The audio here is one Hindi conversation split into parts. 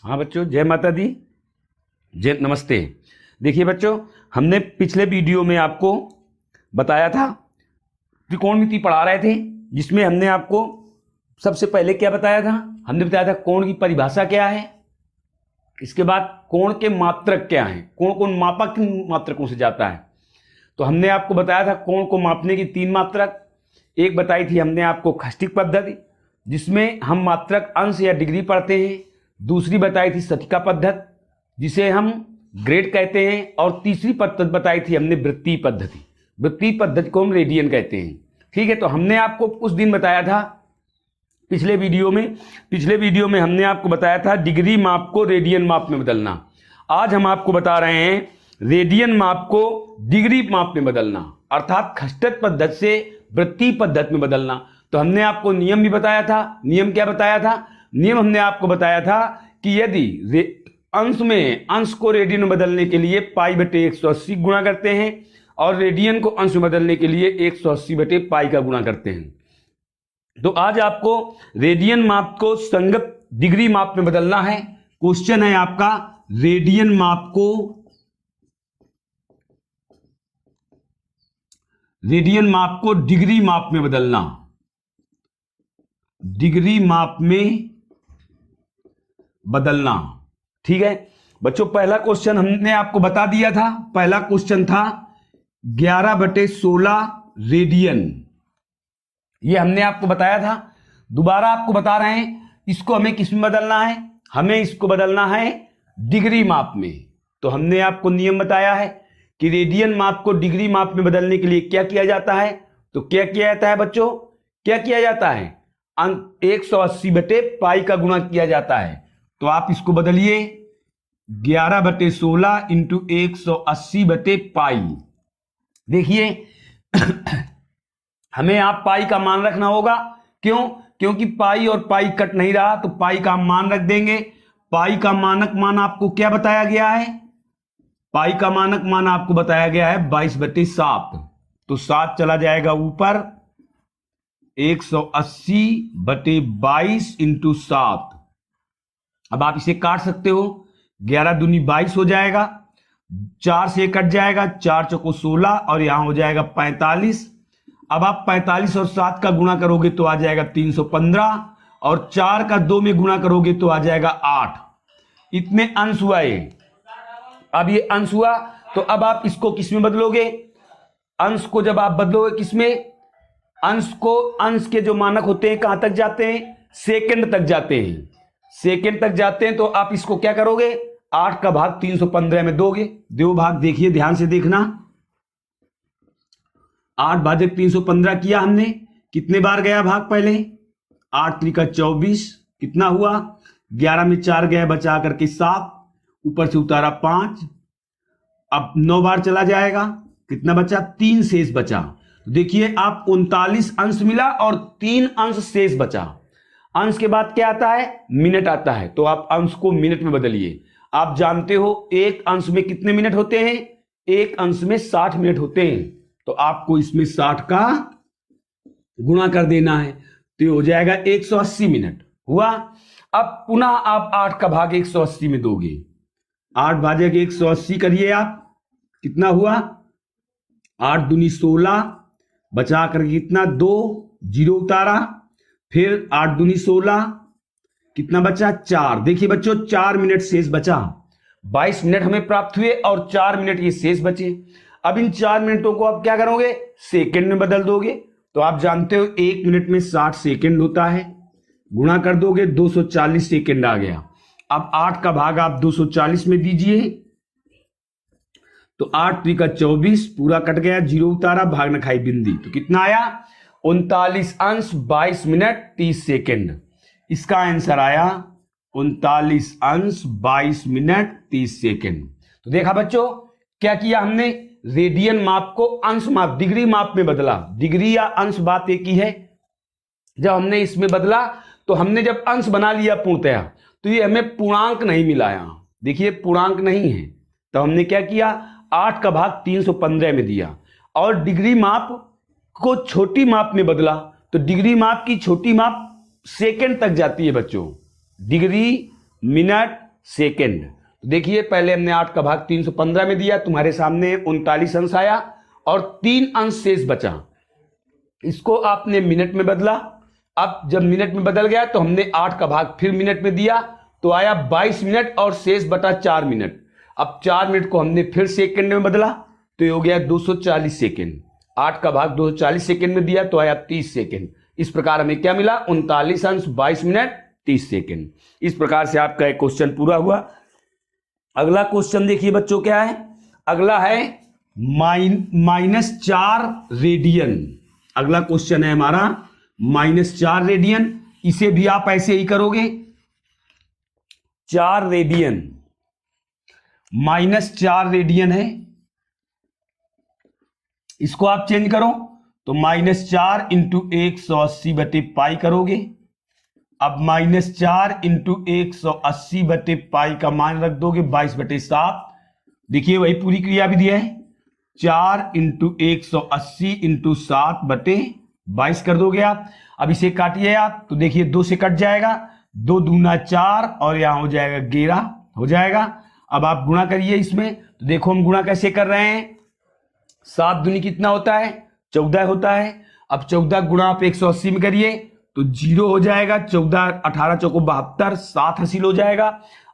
हाँ बच्चों, जय माता दी, जय नमस्ते। देखिए बच्चों, हमने पिछले वीडियो में आपको बताया था, त्रिकोणमिति पढ़ा रहे थे, जिसमें हमने आपको सबसे पहले क्या बताया था? हमने बताया था कोण की परिभाषा क्या है, इसके बाद कोण के मात्रक क्या हैं, कोण को मापा किन मात्रकों से जाता है। तो हमने आपको बताया था कोण को मापने की 3 मात्रक। एक बताई थी हमने आपको खष्टिक पद्धति, जिसमें हम मात्रक अंश या डिग्री पढ़ते हैं। दूसरी बताई थी शतिका पद्धति, जिसे हम ग्रेड कहते हैं। और तीसरी पद्धति बताई थी हमने वृत्तीय पद्धति। वृत्तीय पद्धति को हम रेडियन कहते हैं। ठीक है, तो हमने आपको उस दिन बताया था पिछले वीडियो में हमने आपको बताया था डिग्री माप को रेडियन माप में बदलना। आज हम आपको बता रहे हैं रेडियन माप को डिग्री माप में बदलना, अर्थात खष्टक पद्धति से वृत्तीय पद्धति में बदलना। तो हमने आपको नियम भी बताया था। नियम क्या बताया था? नियम हमने आपको बताया था कि यदि अंश को रेडियन में बदलने के लिए पाई बटे 180 गुणा करते हैं और रेडियन को अंश में बदलने के लिए 180 बटे पाई का गुणा करते हैं। तो आज आपको रेडियन माप को संगत डिग्री माप में बदलना है। क्वेश्चन है आपका, रेडियन माप को डिग्री माप में बदलना। डिग्री माप में बदलना। ठीक है बच्चों, पहला क्वेश्चन हमने आपको बता दिया था। पहला क्वेश्चन था 11/16 रेडियन, ये हमने आपको बताया था। दोबारा आपको बता रहे हैं, इसको हमें किस में बदलना है? हमें इसको बदलना है डिग्री माप में। तो हमने आपको नियम बताया है कि रेडियन माप को डिग्री माप में बदलने के लिए क्या किया जाता है। तो क्या किया जाता है बच्चों? क्या किया जाता है? 180 बटे पाई का गुणा किया जाता है। तो आप इसको बदलिए 11/16 इंटू 180 बटे पाई। देखिए हमें आप पाई का मान रखना होगा। क्यों? क्योंकि पाई और पाई कट नहीं रहा, तो पाई का मान रख देंगे। पाई का मानक मान आपको क्या बताया गया है? पाई का मानक मान आपको बताया गया है 22/7। तो 7 चला जाएगा ऊपर, 180 बटे 22 इंटू 7। अब आप इसे काट सकते हो, 11 दूनी 22 हो जाएगा, 4 से कट जाएगा, 4 चौको 16 और यहां हो जाएगा 45। अब आप 45 और 7 का गुणा करोगे तो आ जाएगा 315, और 4 का 2 में गुणा करोगे तो आ जाएगा 8। इतने अंश हुआ ये। अब ये अंश हुआ, तो अब आप इसको किस में बदलोगे? अंश को जब आप बदलोगे किस में? अंश के जो मानक होते हैं कहां तक जाते हैं? सेकंड तक जाते हैं। सेकंड तक जाते हैं, तो आप इसको क्या करोगे? 8 का भाग 315 में दोगे। दो भाग देखिए, ध्यान से देखना। 8 भाजक 315 किया हमने, कितने बार गया भाग? पहले 8 त्रिका 24, कितना हुआ? 11 में 4 गया, बचा करके 7, ऊपर से उतारा 5। अब 9 बार चला जाएगा, कितना बचा? 3 शेष बचा। तो देखिए आप 39 अंश मिला और 3 अंश शेष बचा। अंश के बाद क्या आता है? मिनट आता है। तो आप अंश को मिनट में बदलिए। आप जानते हो एक अंश में कितने मिनट होते हैं? एक अंश में 60 मिनट होते हैं। तो आपको इसमें 60 का गुणा कर देना है, तो ये हो जाएगा 180 मिनट हुआ। अब पुनः आप 8 का भाग 180 में दोगे। 8 भाजक 180 करिए आप, कितना हुआ? 8 दूनी 16, बचा कर कितना? 2, 0 उतारा, फिर 8 दूनी 16, कितना बचा? 4। देखिए बच्चों 4 मिनट शेष बचा। 22 मिनट हमें प्राप्त हुए और 4 मिनट ये शेष बचे। अब इन 4 मिनटों को आप क्या करोगे? सेकंड में बदल दोगे। तो आप जानते हो 1 मिनट में 60 सेकंड होता है, गुणा कर दोगे 240 सेकंड आ गया। अब 8 का भाग आप 240 में दीजिए, तो 8 त्रिका 24, पूरा कट गया, 0 उतारा, भाग न खाई बिंदी। तो कितना आया? 39 अंश 22 मिनट 30 सेकंड। इसका आंसर आया 39 अंश 22 मिनट 30 सेकंड। तो देखा बच्चों, क्या किया हमने? रेडियन माप को अंश माप, डिग्री माप में बदला। डिग्री या अंश बात एक ही है। जब हमने इसमें बदला, तो हमने जब अंश बना लिया पूर्णतया, तो ये हमें पूर्णांक नहीं मिला। यहां देखिए पूर्णांक नहीं है, तो हमने क्या किया? 8 का भाग 315 में दिया और डिग्री माप को छोटी माप में बदला। तो डिग्री माप की छोटी माप सेकंड तक जाती है बच्चों। Degree, minute, second. तो देखिए पहले हमने 8 का भाग 315 में दिया, तुम्हारे सामने 39 अंश आया और 3 अंश शेष बचा। इसको आपने मिनट में बदला। अब जब मिनट में बदल गया तो हमने 8 का भाग फिर मिनट में दिया, तो आया 22 मिनट और शेष बटा 4 मिनट। अब 4 मिनट को हमने फिर सेकंड में बदला, तो ये हो गया 240 सेकंड। 8 का भाग 240 सेकंड में दिया तो आया 30 सेकंड। इस प्रकार हमें क्या मिला? 39 अंश 22 मिनट 30 सेकंड। इस प्रकार से आपका एक क्वेश्चन पूरा हुआ। अगला क्वेश्चन देखिए बच्चों क्या है। अगला है -4 रेडियन। अगला क्वेश्चन है हमारा -4 रेडियन। इसे भी आप ऐसे ही करोगे, 4 रेडियन, -4 रेडियन है, इसको आप चेंज करो तो -4 इंटू 180 बटे पाई करोगे। अब -4 इंटू 180 बटे पाई का मान रख दोगे 22 बटे 7। देखिए वही पूरी क्रिया विधि है, 4 इंटू 180 इंटू 7 बटे 22 कर दोगे आप। अब इसे काटिए आप तो देखिए 2 से कट जाएगा, 2 दूना 4 और यहां हो जाएगा 11 हो जाएगा। अब आप गुणा करिए इसमें, तो देखो हम गुणा कैसे कर रहे हैं। 7 दूनी कितना होता है? 14 होता है। अब 14 गुणा आप 180 में करिए तो 0 हो जाएगा। 14 18 चौको 72, 7 हासिल हो जाएगा।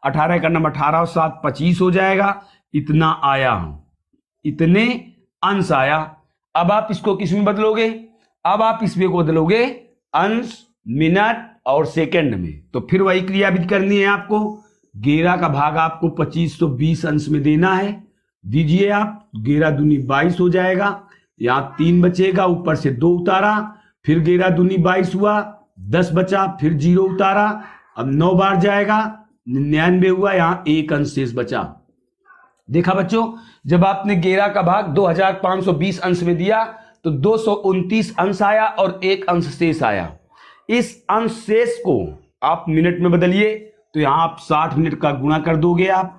18 का नंबर 18 और 7 25 हो जाएगा। इतना आया, इतने अंश आया। अब आप इसको किस में बदलोगे? अब आप इसमें को बदलोगे अंश, मिनट और सेकंड में। तो फिर वही क्रिया विधि करनी है आपको। 11 का भाग आपको 2520 अंश में देना है, दीजिए आप। 11 दूनी 22 हो जाएगा, यहां 3 बचेगा, ऊपर से 2 उतारा, फिर 11 दूनी 22 हुआ, 10 बचा, फिर 0 उतारा। अब 9 बार जाएगा, 99 हुआ, यहां 1 अंश शेष बचा। देखा बच्चों, जब आपने 11 का भाग 2520 अंश में दिया तो 229 अंश आया और 1 अंश शेष आया। इस अंश शेष को आप मिनट में बदलिए, तो यहां आप 60 मिनट का गुणा कर दोगे। आप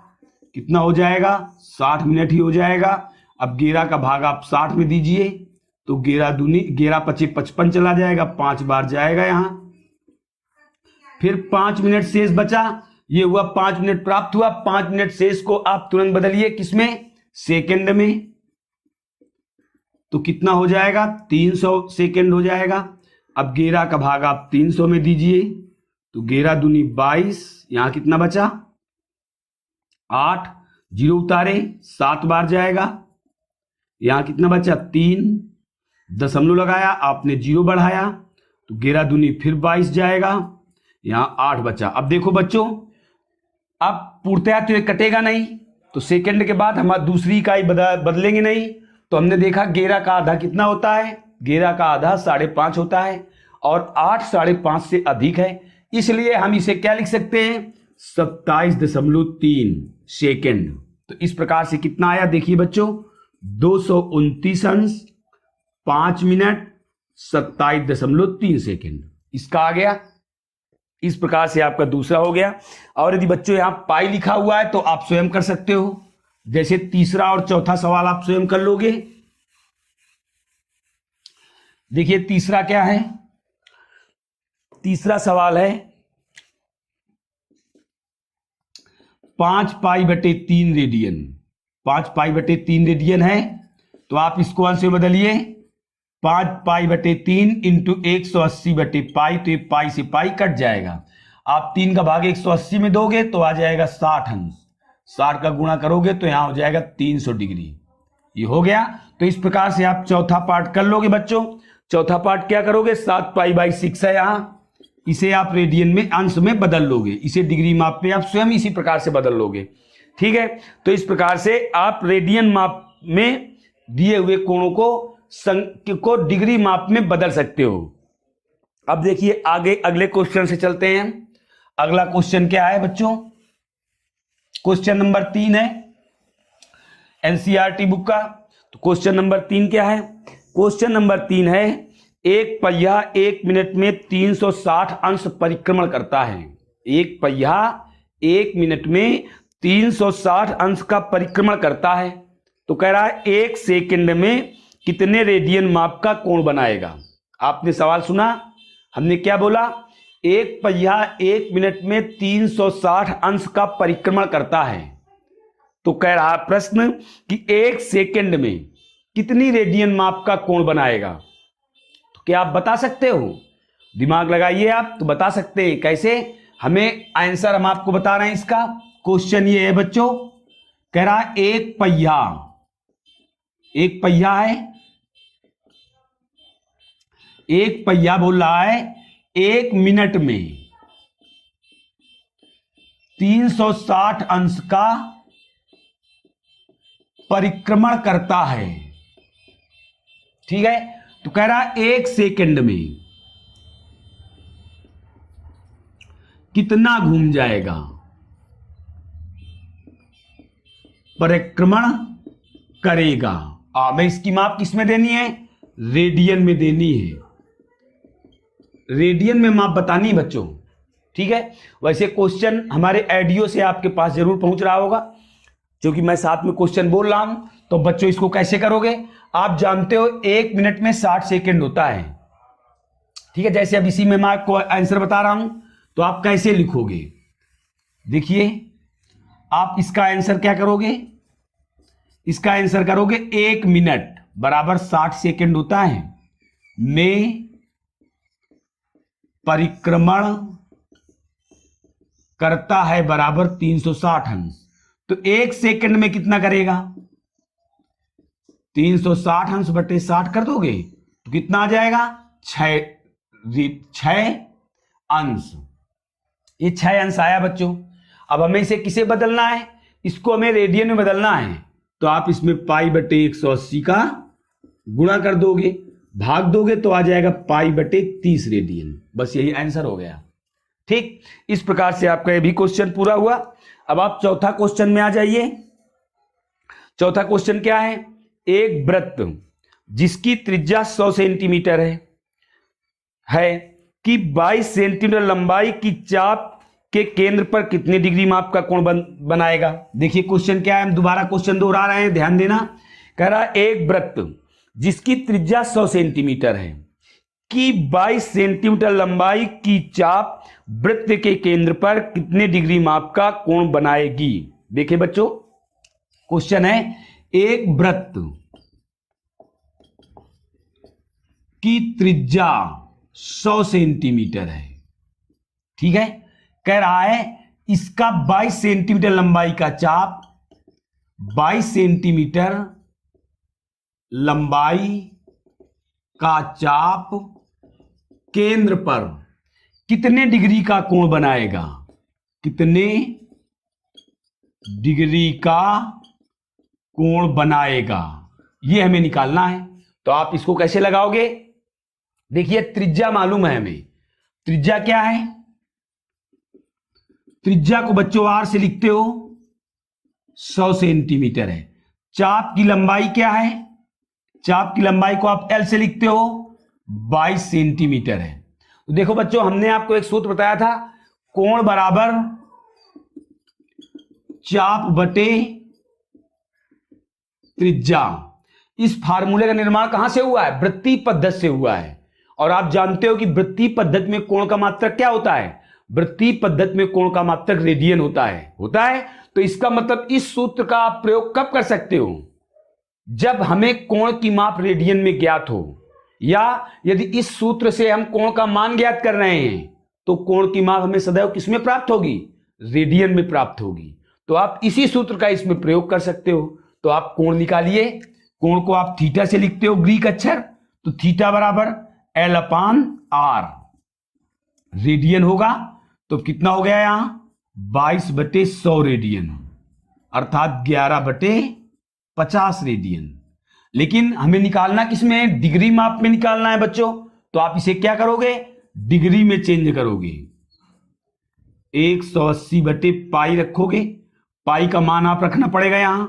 कितना हो जाएगा? 60 मिनट ही हो जाएगा। अब 11 का भाग आप 60 में दीजिए तो 11 दूनी 11 पचे 55 चला जाएगा, 5 बार जाएगा यहां, फिर 5 मिनट शेष बचा। ये हुआ 5 मिनट प्राप्त हुआ। 5 मिनट शेष को आप तुरंत बदलिए किसमें? सेकंड में। तो कितना हो जाएगा? 300 सेकंड हो जाएगा। अब 11 का भाग आप 300 में दीजिए तो 11 दूनी 22, यहां कितना बचा? 8, 0 उतारे, 7 बार जाएगा, यहां कितना बचा? 3, दशमलव लगाया, आपने 0 बढ़ाया तो 11 दूनी फिर 22 जाएगा, यहां 8 बचा। अब देखो बच्चों, अब पूर्णतया तो ये कटेगा नहीं, तो सेकंड के बाद हम दूसरी इकाई बदलेंगे नहीं। तो हमने देखा 11 का आधा कितना होता है? 11 का आधा 5.5 होता है और 8 5.5 से अधिक है, इसलिए हम इसे क्या लिख सकते हैं? 27.3 सेकेंड। तो इस प्रकार से कितना आया देखिए बच्चों, 229 अंश 5 मिनट 27.3 सेकेंड इसका आ गया। इस प्रकार से आपका दूसरा हो गया। और यदि बच्चों यहां पाई लिखा हुआ है तो आप स्वयं कर सकते हो, जैसे तीसरा और चौथा सवाल आप स्वयं कर लोगे। देखिए तीसरा क्या है? तीसरा सवाल है 5 पाई बटे 3 रेडियन। 5 पाई बटे 3 रेडियन है, तो आप इसको अंश में बदलिए। 5 पाई बटे 3 इंटू 180 बटे पाई, तो ये पाई से पाई कट जाएगा। आप 3 का भाग 180 में दोगे तो आ जाएगा 60 अंश, 60 का गुणा करोगे तो यहां हो जाएगा 300 डिग्री। ये हो गया। तो इस प्रकार से आप चौथा पार्ट कर लोगे बच्चों। चौथा पार्ट क्या करोगे? 7 पाई बाई 6 है यहां, इसे आप रेडियन में अंश में बदल लोगे, इसे डिग्री माप में आप स्वयं इसी प्रकार से बदल लोगे। ठीक है, तो इस प्रकार से आप रेडियन माप में दिए हुए कोणों को डिग्री माप में बदल सकते हो। अब देखिए आगे अगले क्वेश्चन से चलते हैं। अगला क्वेश्चन क्या है बच्चों? क्वेश्चन नंबर 3 है एनसीईआरटी बुक का। तो क्वेश्चन नंबर 3 क्या है? क्वेश्चन नंबर 3 है, एक पहिया 1 मिनट में 360 अंश परिक्रमण करता है। एक पहिया 1 मिनट में 360 अंश का परिक्रमण करता है। तो कह रहा है 1 सेकंड में कितने रेडियन माप का कोण बनाएगा। आपने सवाल सुना, हमने क्या बोला? एक पहिया 1 मिनट में 360 अंश का परिक्रमण करता है। तो कह रहा प्रश्न कि 1 सेकंड में कितनी रेडियन माप का कोण बनाएगा। तो क्या आप बता सकते हो? दिमाग लगाइए आप, तो बता सकते हैं। कैसे? हमें आंसर हम आपको बता रहे हैं इसका। क्वेश्चन ये है बच्चों, कह रहा है एक पहिया है, एक पहिया बोल रहा है 1 मिनट में 360 अंश का परिक्रमण करता है। ठीक है, तो कह रहा है 1 सेकंड में कितना घूम जाएगा, परिक्रमण करेगा। मैं इसकी माप किसमें देनी है? रेडियन में देनी है। रेडियन में माप बतानी है बच्चों। ठीक है, वैसे क्वेश्चन हमारे ऑडियो से आपके पास जरूर पहुंच रहा होगा, क्योंकि मैं साथ में क्वेश्चन बोल रहा हूं। तो बच्चों इसको कैसे करोगे? आप जानते हो 1 मिनट में 60 सेकंड होता है। ठीक है, जैसे अब इसी में मैं आपको आंसर बता रहा हूं, तो आप कैसे लिखोगे? देखिए, आप इसका आंसर क्या करोगे? इसका आंसर करोगे 1 मिनट बराबर 60 सेकंड होता है, में परिक्रमण करता है बराबर 360 अंश। तो 1 सेकंड में कितना करेगा? 360 अंश बटे 60 कर दोगे तो कितना आ जाएगा? 6 अंश। ये 6 अंश आया बच्चों। अब हमें इसे किसे बदलना है? इसको हमें रेडियन में बदलना है। तो आप इसमें पाई बटे 180 का गुणा कर दोगे, भाग दोगे तो आ जाएगा पाई बटे 30 रेडियन। बस यही आंसर हो गया। ठीक, इस प्रकार से आपका ये भी क्वेश्चन पूरा हुआ। अब आप चौथा क्वेश्चन में आ जाइए। चौथा क्वेश्चन क्या है? एक वृत्त जिसकी त्रिज्या 100 सेंटीमीटर है कि 22 सेंटीमीटर लंबाई की चाप के केंद्र पर कितने डिग्री माप का कोण बनाएगा। देखिए क्वेश्चन क्या है, हम दोबारा क्वेश्चन दोहरा रहे हैं, ध्यान देना। कह रहा है एक वृत्त जिसकी त्रिज्या 100 सेंटीमीटर है कि 22 सेंटीमीटर लंबाई की चाप वृत्त के केंद्र पर कितने डिग्री माप का कोण बनाएगी। देखिए बच्चों, क्वेश्चन है एक वृत्त की त्रिज्या 100 सेंटीमीटर है। ठीक है, कह रहा है इसका 22 सेंटीमीटर लंबाई का चाप, 22 सेंटीमीटर लंबाई का चाप केंद्र पर कितने डिग्री का कोण बनाएगा। कितने डिग्री का कोण बनाएगा, यह हमें निकालना है। तो आप इसको कैसे लगाओगे? देखिए त्रिज्या मालूम है हमें। त्रिज्या क्या है? त्रिज्या को बच्चों आर से लिखते हो, 100 सेंटीमीटर है। चाप की लंबाई क्या है? चाप की लंबाई को आप एल से लिखते हो, 22 सेंटीमीटर है। तो देखो बच्चों, हमने आपको एक सूत्र बताया था, कोण बराबर चाप बटे त्रिज्या। इस फार्मूले का निर्माण कहां से हुआ है? वृत्तीय पद्धति से हुआ है। और आप जानते हो कि वृत्तीय पद्धति में कोण का मात्रक क्या होता है? वृत्तीय पद्धति में कोण का मात्रक रेडियन होता है। तो इसका मतलब इस सूत्र का आप प्रयोग कब कर सकते हो? जब हमें कोण की माप रेडियन में ज्ञात हो, या यदि इस सूत्र से हम कोण का मान ज्ञात कर रहे हैं तो कोण की माप हमें सदैव किसमें प्राप्त होगी? रेडियन में प्राप्त होगी। तो आप इसी सूत्र का इसमें प्रयोग कर सकते हो। तो आप कोण निकालिए। कोण को आप थीटा से लिखते हो, ग्रीक अक्षर, तो थीटा बराबर एल अपान आर रेडियन होगा। तो कितना हो गया यहां? 22 बटे 100 रेडियन, अर्थात 11 बटे 50 रेडियन। लेकिन हमें निकालना किसमें? डिग्री माप में निकालना है बच्चों। तो आप इसे क्या करोगे? डिग्री में चेंज करोगे। 180 बटे पाई रखोगे, पाई का मान आप रखना पड़ेगा यहां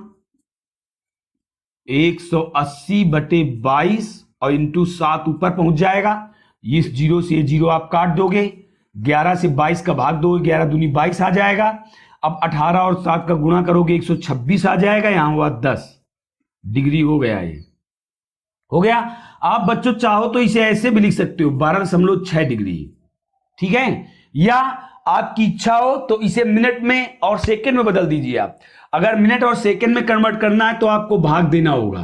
180 बटे 22 और इंटू 7 ऊपर पहुंच जाएगा। इस जीरो से जीरो आप काट दोगे, 11 से 22 का भाग दोगे, 11 दूनी 22 आ जाएगा। अब 18 और 7 का गुणा करोगे, 126 आ जाएगा। यहां हुआ 10 डिग्री हो गया। ये हो गया। आप बच्चों चाहो तो इसे ऐसे भी लिख सकते हो, 12.6 डिग्री। ठीक है, या आपकी इच्छा हो तो इसे मिनट में और सेकंड में बदल दीजिए आप। अगर मिनट और सेकंड में कन्वर्ट करना है तो आपको भाग देना होगा।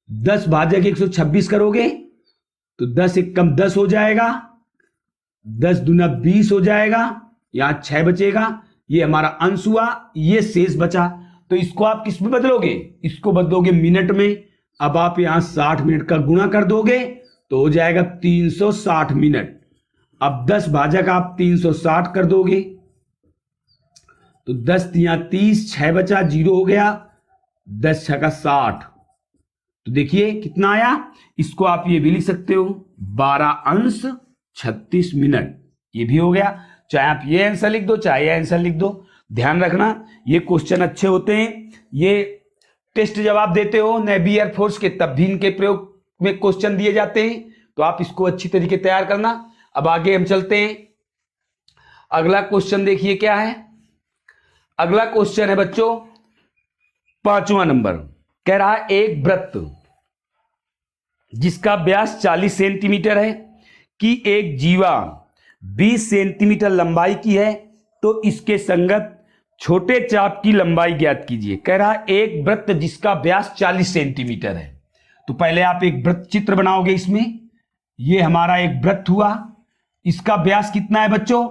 10 भाजक 126 करोगे तो 10 एक कम 10 हो जाएगा, 10 दूना 20 हो जाएगा, यहां 6 बचेगा, ये हमारा अंश हुआ, ये शेष बचा। तो इसको आप किस में बदलोगे, इसको बदलोगे मिनट में। अब आप यहां 60 मिनट का गुणा कर दोगे तो हो जाएगा 360 मिनट। अब 10 भाजक आप 360 कर दोगे तो 10 तिया 30, 6 बचा, 0 हो गया, 10 छका 60। तो देखिए कितना आया, इसको आप ये भी लिख सकते हो 12 अंश 36 मिनट, ये भी हो गया। चाहे आप ये आंसर लिख दो चाहे ये आंसर लिख दो। ध्यान रखना ये क्वेश्चन अच्छे होते हैं, ये टेस्ट जब आप देते हो नेवी एयरफोर्स के तब भी इनके प्रयोग में क्वेश्चन दिए जाते हैं, तो आप इसको अच्छी तरीके तैयार करना। अब आगे हम चलते हैं, अगला क्वेश्चन देखिए क्या है। अगला क्वेश्चन है बच्चों 5वां नंबर, कह रहा है एक वृत्त जिसका व्यास 40 सेंटीमीटर है कि एक जीवा 20 सेंटीमीटर लंबाई की है, तो इसके संगत छोटे चाप की लंबाई ज्ञात कीजिए। कह रहा है एक वृत्त जिसका व्यास 40 सेंटीमीटर है। तो पहले आप एक वृत्त चित्र बनाओगे इसमें, ये हमारा एक वृत्त हुआ, इसका व्यास कितना है बच्चों,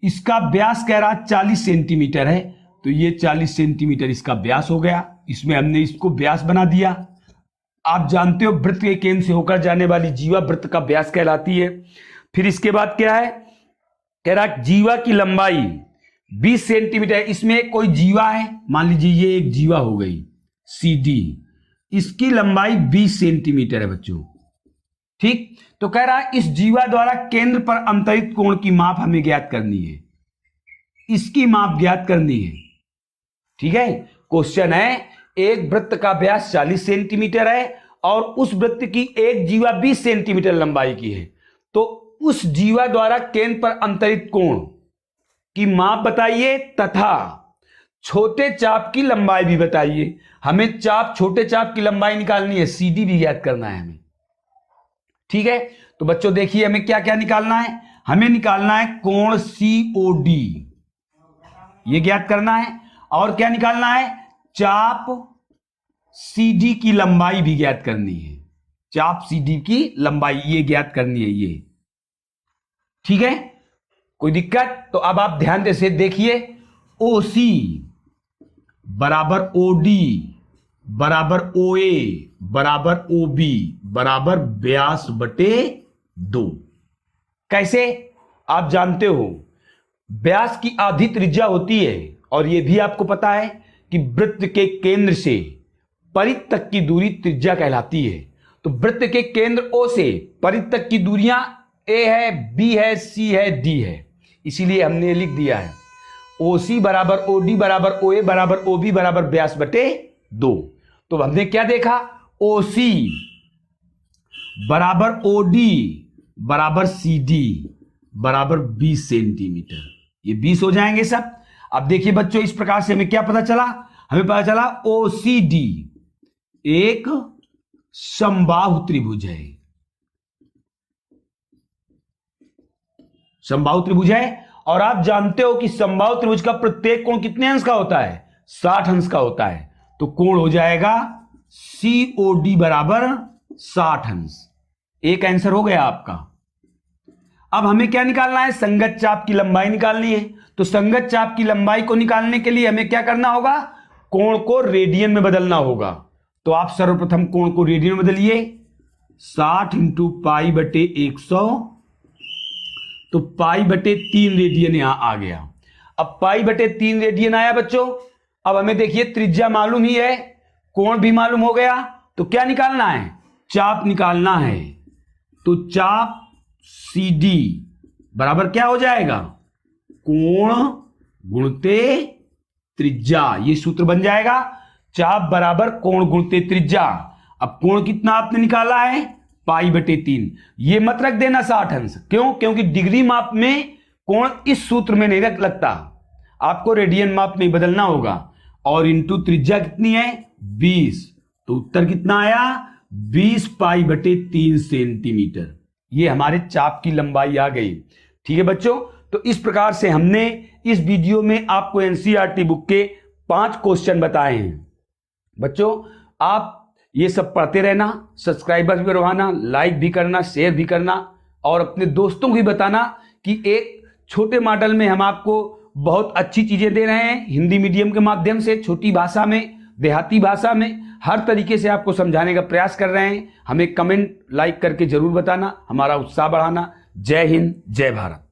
इसका व्यास कह रहा 40 सेंटीमीटर है, तो ये 40 सेंटीमीटर इसका व्यास हो गया। इसमें हमने इसको व्यास बना दिया। आप जानते हो वृत्त के केंद्र से होकर जाने वाली जीवा वृत्त का व्यास कहलाती है। फिर इसके बाद क्या है, कह रहा जीवा की लंबाई 20 सेंटीमीटर। इसमें कोई जीवा है, मान लीजिए ये एक जीवा हो गई CD, इसकी लंबाई 20 सेंटीमीटर है बच्चों, ठीक। तो कह रहा है इस जीवा द्वारा केंद्र पर अंतरित कोण की माप हमें ज्ञात करनी है, इसकी माप ज्ञात करनी है, ठीक है। क्वेश्चन है एक वृत्त का व्यास 40 सेंटीमीटर है और उस वृत्त की एक जीवा 20 सेंटीमीटर लंबाई की है, तो उस जीवा द्वारा केंद्र पर अंतरित कोण की माप बताइए तथा छोटे चाप की लंबाई भी बताइए। हमें छोटे चाप की लंबाई निकालनी है, CD भी ज्ञात करना है हमें, ठीक है। तो बच्चों देखिए हमें क्या क्या निकालना है, हमें निकालना है कोण COD, ये ज्ञात करना है, और क्या निकालना है, चाप CD की लंबाई भी ज्ञात करनी है, चाप CD की लंबाई ये ज्ञात करनी है, ये ठीक है। कोई दिक्कत, तो अब आप ध्यान से देखिए, OC बराबर OD बराबर OA बराबर OB बराबर व्यास बटे 2। कैसे, आप जानते हो व्यास की आधी त्रिज्या होती है, और यह भी आपको पता है कि वृत्त के केंद्र से परिध तक की दूरी त्रिज्या कहलाती है। तो वृत्त के केंद्र O से परिध तक की दूरियां A है, B है, C है, D है, इसीलिए हमने लिख दिया है OC बराबर OD बराबर OA बराबर OB बराबर व्यास बटे 2। तो हमने क्या देखा, OC बराबर OD बराबर CD बराबर 20 सेंटीमीटर, ये 20 हो जाएंगे सब। अब देखिए बच्चों इस प्रकार से हमें क्या पता चला, हमें पता चला OCD एक समबाहु त्रिभुज है, समबाहु त्रिभुज है। और आप जानते हो कि समबाहु त्रिभुज का प्रत्येक कोण कितने अंश का होता है, 60 अंश का होता है। तो कोण हो जाएगा COD बराबर 60 अंश। एक आंसर हो गया आपका। अब हमें क्या निकालना है, संगत चाप की लंबाई निकालनी है। तो संगत चाप की लंबाई को निकालने के लिए हमें क्या करना होगा, कोण को रेडियन में बदलना होगा। तो आप सर्वप्रथम कोण को रेडियन में बदलिए, 60 इंटू पाई बटे 100, तो पाई बटे 3 रेडियन यहां आ गया। अब पाई बटे 3 रेडियन आया बच्चों। अब हमें देखिए त्रिज्या मालूम ही है, कोण भी मालूम हो गया, तो क्या निकालना है, चाप निकालना है। तो चाप CD बराबर क्या हो जाएगा, कोण गुणते त्रिज्या, ये सूत्र बन जाएगा, चाप बराबर कोण गुणते त्रिज्या। अब कोण कितना आपने निकाला है, पाई बटे 3। ये मत रख देना 60 अंश, क्यों, क्योंकि डिग्री माप में कोण इस सूत्र में नहीं लगता, आपको रेडियन माप में बदलना होगा। और इंटू त्रिज्या कितनी है, 20। तो उत्तर कितना आया, 20 पाई बटे 3 सेंटीमीटर। ये हमारे चाप की लंबाई आ गई, ठीक है बच्चों, तो इस प्रकार से हमने इस वीडियो में आपको एनसीईआरटी बुक के 5 क्वेश्चन बताए हैं। बच्चों आप ये सब पढ़ते रहना, सब्सक्राइबर्स भी बढ़वाना, लाइक भी करना, शेयर भी करना और अपने दोस्तों को भी बताना कि एक छोटे मॉडल में हम आपको बहुत अच्छी चीजें दे रहे हैं, हिंदी मीडियम के माध्यम से, छोटी भाषा में, देहाती भाषा में, हर तरीके से आपको समझाने का प्रयास कर रहे हैं। हमें कमेंट लाइक करके जरूर बताना, हमारा उत्साह बढ़ाना। जय हिंद, जय भारत।